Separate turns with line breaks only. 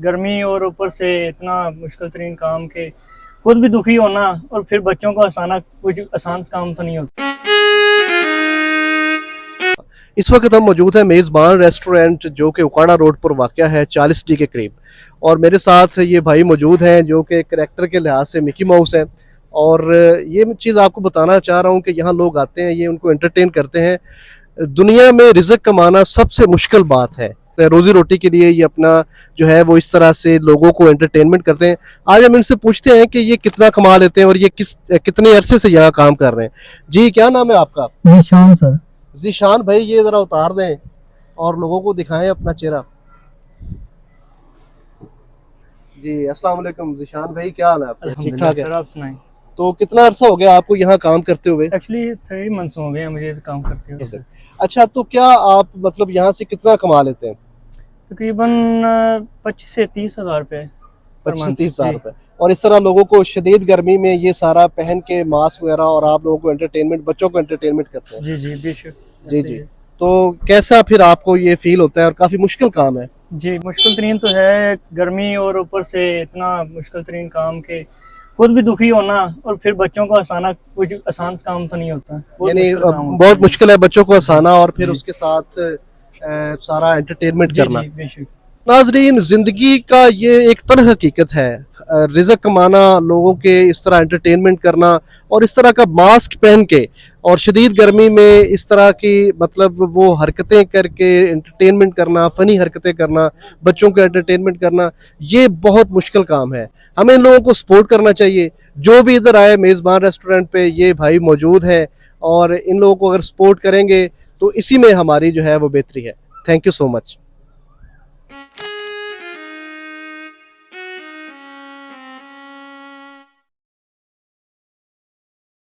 गर्मी और ऊपर से इतना मुश्किल तरीन काम के खुद भी दुखी होना और फिर बच्चों को हंसाना कुछ आसान काम तो नहीं होता।
इस वक्त हम मौजूद हैं मेज़बान रेस्टोरेंट जो कि उकाड़ा रोड पर वाक़या है 40D के करीब। और मेरे साथ ये भाई मौजूद हैं जो कि करैक्टर के लिहाज से मिकी माउस हैं। और ये चीज़ आपको बताना चाह रहा हूँ कि यहाँ लोग आते हैं, ये उनको एंटरटेन करते हैं। दुनिया में रिज़्क कमाना सबसे मुश्किल बात है, तो रोज़ी रोटी के लिए ये अपना जो है वो इस तरह से लोगों को एंटरटेनमेंट करते हैं। आज हम इनसे पूछते हैं कि ये कितना कमा लेते हैं और ये कितने अरसे से यहाँ काम कर रहे हैं। जी, क्या नाम है आपका?
निशान सर।
ज़ीशान भाई, ये ज़रा उतार दें और लोगों को दिखाएं अपना चेहरा। जी, अस्सलाम वालेकुम ज़ीशान भाई, क्या हाल है आपका? ठीक ठाक है
सर, आप सुनाएं।
तो कितना अरसा हो गया आपको यहाँ काम करते हुए?
एक्चुअली 3 मंथ्स हो गए हैं मुझे काम करते हुए सर।
अच्छा, तो क्या आप मतलब यहाँ से कितना कमा लेते हैं?
तकरीबन 25 से 30 हज़ार रुपये।
25 से 30 हज़ार रुपये। और इस तरह लोगों को शदीद गर्मी में ये सारा पहन के मास्क वगैरह, और आप लोगों को एंटरटेनमेंट, बच्चों को एंटरटेनमेंट करते हैं?
जी जी बेशक।
जी जी। तो कैसा फिर आपको ये फील होता है? और काफ़ी मुश्किल काम है।
जी, मुश्किल तरीन तो है, गर्मी और ऊपर से इतना मुश्किल तरीन काम के खुद भी दुखी होना और फिर बच्चों को हंसाना कुछ आसान काम तो नहीं होता।
यानी बहुत मुश्किल है बच्चों को हंसाना और फिर उसके साथ सारा एंटरटेनमेंट करना।
बेशक।
नाजरीन, जिंदगी का ये एक तल्ख हकीकत है। रिज़्क कमाना, लोगों के इस तरह एंटरटेनमेंट करना, और इस तरह का मास्क पहन के और शदीद गर्मी में इस तरह की मतलब वो हरकतें करके एंटरटेनमेंट करना, फ़नी हरकतें करना, बच्चों को एंटरटेनमेंट करना, ये बहुत मुश्किल काम है। हमें इन लोगों को सपोर्ट करना चाहिए। जो भी इधर आए मेज़बान रेस्टोरेंट पे, ये भाई मौजूद हैं, और इन लोगों को अगर सपोर्ट करेंगे तो इसी में हमारी जो है वो बेहतरी है। Thank you so much.